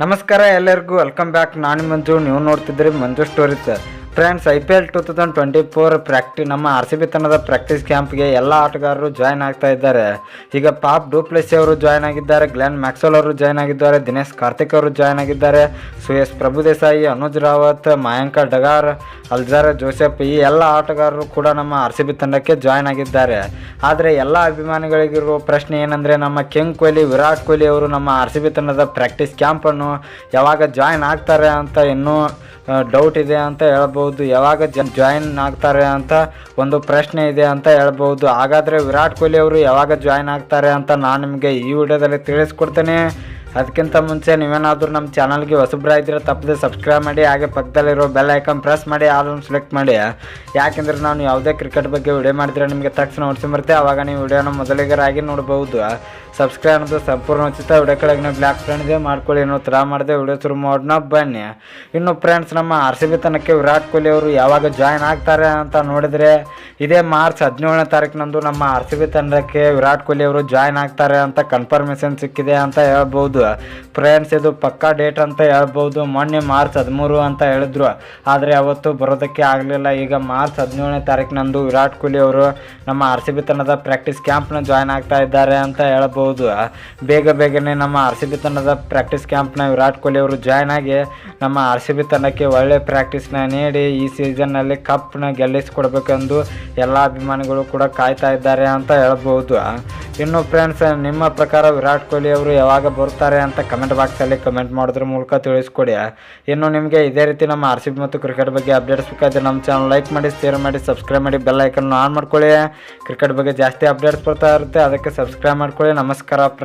ನಮಸ್ಕಾರ ಎಲ್ಲರಿಗೂ welcome back. ನಾನು ಮಂಜು, ನೀವು ನೋಡ್ತಿದ್ರಿ ಮಂಜು ಸ್ಟೋರೀಸ್. ಫ್ರೆಂಡ್ಸ್, IPL 2024 ನಮ್ಮ RCB ತಂಡದ ಪ್ರಾಕ್ಟೀಸ್ ಕ್ಯಾಂಪ್ಗೆ ಎಲ್ಲ ಆಟಗಾರರು ಜಾಯ್ನ್ ಆಗ್ತಾ ಇದ್ದಾರೆ. ಈಗ ಪಾಪ್ ಡು ಪ್ಲೆಸಿ ಅವರು ಜಾಯ್ನ್ ಆಗಿದ್ದಾರೆ, ಗ್ಲೆನ್ ಮ್ಯಾಕ್ಸ್ವೆಲ್ ಅವರು ಜಾಯ್ನ್ ಆಗಿದ್ದಾರೆ, ದಿನೇಶ್ ಕಾರ್ತಿಕ್ ಅವರು ಜಾಯ್ನ್ ಆಗಿದ್ದಾರೆ, ಸುಯೇಶ್ ಪ್ರಭುದೇಸಾಯಿ, ಅನುಜ್ ರಾವತ್, ಮಯಾಂಕ ಡಗಾರ್, ಅಲ್ಜಾರ್ ಜೋಸೆಫ್ ಈ ಎಲ್ಲ ಆಟಗಾರರು ಕೂಡ ನಮ್ಮ RCB ತಂಡಕ್ಕೆ ಜಾಯ್ನ್ ಆಗಿದ್ದಾರೆ. ಆದರೆ ಎಲ್ಲ ಅಭಿಮಾನಿಗಳಿಗಿರುವ ಪ್ರಶ್ನೆ ಏನಂದರೆ, ನಮ್ಮ ಕಿಂಗ್ ಕೊಹ್ಲಿ, ವಿರಾಟ್ ಕೊಹ್ಲಿ ಅವರು ನಮ್ಮ RCB ತಂಡದ ಪ್ರಾಕ್ಟೀಸ್ ಕ್ಯಾಂಪನ್ನು ಯಾವಾಗ ಜಾಯ್ನ್ ಆಗ್ತಾರೆ ಅಂತ ಇನ್ನೂ ಡೌಟ್ ಇದೆ ಅಂತ ಹೇಳ್ಬೋದು. ಯಾವಾಗ ಜಾಯಿನ್ ಆಗ್ತಾರೆ ಅಂತ ಒಂದು ಪ್ರಶ್ನೆ ಇದೆ ಅಂತ ಹೇಳ್ಬೋದು. ಹಾಗಾದರೆ ವಿರಾಟ್ ಕೊಹ್ಲಿ ಅವರು ಯಾವಾಗ ಜಾಯ್ನ್ ಆಗ್ತಾರೆ ಅಂತ ನಾನು ನಿಮಗೆ ಈ ವಿಡಿಯೋದಲ್ಲಿ ತಿಳಿಸ್ಕೊಡ್ತೇನೆ. ಅದಕ್ಕಿಂತ ಮುಂಚೆ ನೀವೇನಾದರೂ ನಮ್ಮ ಚಾನಲ್ಗೆ ಹೊಸಬ್ರಾಗಿದ್ದರೆ ತಪ್ಪದೆ ಸಬ್ಸ್ಕ್ರೈಬ್ ಮಾಡಿ, ಹಾಗೆ ಪಕ್ಕದಲ್ಲಿರೋ ಬೆಲ್ ಐಕಾನ್ ಪ್ರೆಸ್ ಮಾಡಿ, ಆಲನ್ನು ಸೆಲೆಕ್ಟ್ ಮಾಡಿ. ಯಾಕೆಂದರೆ ನಾನು ಯಾವುದೇ ಕ್ರಿಕೆಟ್ ಬಗ್ಗೆ ವಿಡಿಯೋ ಮಾಡಿದರೆ ನಿಮಗೆ ತಕ್ಷಣ ನೋಟಿಸಿ ಬರುತ್ತೆ, ಆವಾಗ ನೀವು ವಿಡಿಯೋನ ಮೊದಲಿಗರಾಗಿ ನೋಡ್ಬೋದು. ಸಬ್ಸ್ಕ್ರೈಬ್ ಅನ್ನೋದು ಸಂಪೂರ್ಣ ಉಚಿತ. ವಿಡಿಯೋ ಕೆಳಗೆ ಬ್ಲ್ಯಾಕ್ ಫ್ರೆಂಡ್ ಇದೆ ಮಾಡ್ಕೊಳ್ಳಿ. ಏನೋ ಥರ ಮಾಡಿದೆ ವಿಡಿಯೋ ಶುರು ಮಾಡೋಣ ಬನ್ನಿ. ಇನ್ನು ಫ್ರೆಂಡ್ಸ್, ನಮ್ಮ RCB ತಂಡಕ್ಕೆ ವಿರಾಟ್ ಕೊಹ್ಲಿ ಅವರು ಯಾವಾಗ ಜಾಯ್ನ್ ಆಗ್ತಾರೆ ಅಂತ ನೋಡಿದರೆ, ಇದೇ ಮಾರ್ಚ್ 17ನೇ ತಾರೀಕಿನಂದು ನಮ್ಮ RCB ತಂಡಕ್ಕೆ ವಿರಾಟ್ ಕೊಹ್ಲಿ ಅವರು ಜಾಯ್ನ್ ಆಗ್ತಾರೆ ಅಂತ ಕನ್ಫರ್ಮೇಷನ್ ಸಿಕ್ಕಿದೆ ಅಂತ ಹೇಳ್ಬೋದು. ಫ್ರೆಂಡ್ಸ್, ಇದು ಪಕ್ಕಾ ಡೇಟ್ ಅಂತ ಹೇಳ್ಬೋದು. ಮೊನ್ನೆ ಮಾರ್ಚ್ 13 ಅಂತ ಹೇಳಿದ್ರು, ಆದರೆ ಅವತ್ತು ಬರೋದಕ್ಕೆ ಆಗಲಿಲ್ಲ. ಈಗ ಮಾರ್ಚ್ 17ನೇ ತಾರೀಕಿನಂದು ವಿರಾಟ್ ಕೊಹ್ಲಿ ಅವರು ನಮ್ಮ RCB ತಂಡದ ಪ್ರಾಕ್ಟೀಸ್ ಕ್ಯಾಂಪ್ನ ಜಾಯ್ನ್ ಆಗ್ತಾ ಇದ್ದಾರೆ ಅಂತ ಹೇಳ್ಬೋದು. ಬೇಗನೆ ನಮ್ಮ RCB ತಂಡದ ಪ್ರಾಕ್ಟೀಸ್ ಕ್ಯಾಂಪ್ನ ವಿರಾಟ್ ಕೊಹ್ಲಿ ಅವರು ಜಾಯ್ನ್ ಆಗಿ ನಮ್ಮ RCB ತಂಡಕ್ಕೆ ಒಳ್ಳೆ ಪ್ರಾಕ್ಟೀಸ್ನ ನೀಡಿ ಈ ಸೀಸನ್ನಲ್ಲಿ ಕಪ್ನ ಗೆಲ್ಲಿಸಿಕೊಡ್ಬೇಕೆಂದು ಎಲ್ಲ ಅಭಿಮಾನಿಗಳು ಕೂಡ ಕಾಯ್ತಾ ಇದ್ದಾರೆ ಅಂತ ಹೇಳ್ಬೋದು. ಇನ್ನು ಫ್ರೆಂಡ್ಸ್, ನಿಮ್ಮ ಪ್ರಕಾರ ವಿರಾಟ್ ಕೊಹ್ಲಿ ಅವರು ಯಾವಾಗ ಬರ್ತಾರೆ ಅಂತ ಕಮೆಂಟ್ ಬಾಕ್ಸಲ್ಲಿ ಕಮೆಂಟ್ ಮಾಡೋದ್ರ ಮೂಲಕ ತಿಳಿಸ್ಕೊಡಿ. ಇನ್ನು ನಿಮಗೆ ಇದೇ ರೀತಿ ನಮ್ಮ RCB ಮತ್ತು ಕ್ರಿಕೆಟ್ ಬಗ್ಗೆ ಅಪ್ಡೇಟ್ಸ್ ಬೇಕಾದರೆ ನಮ್ಮ ಚಾನಲ್ ಲೈಕ್ ಮಾಡಿ, ಶೇರ್ ಮಾಡಿ, ಸಬ್ಸ್ಕ್ರೈಬ್ ಮಾಡಿ, ಬೆಲ್ ಐಕನ್ ಆನ್ ಮಾಡ್ಕೊಳ್ಳಿ. ಕ್ರಿಕೆಟ್ ಬಗ್ಗೆ ಜಾಸ್ತಿ ಅಪ್ಡೇಟ್ಸ್ ಬರ್ತಾ ಇರುತ್ತೆ, ಅದಕ್ಕೆ ಸಬ್ಸ್ಕ್ರೈಬ್ ಮಾಡ್ಕೊಳ್ಳಿ. ನಮಸ್ಕಾರ ಫ್ರೆಂಡ್ಸ್.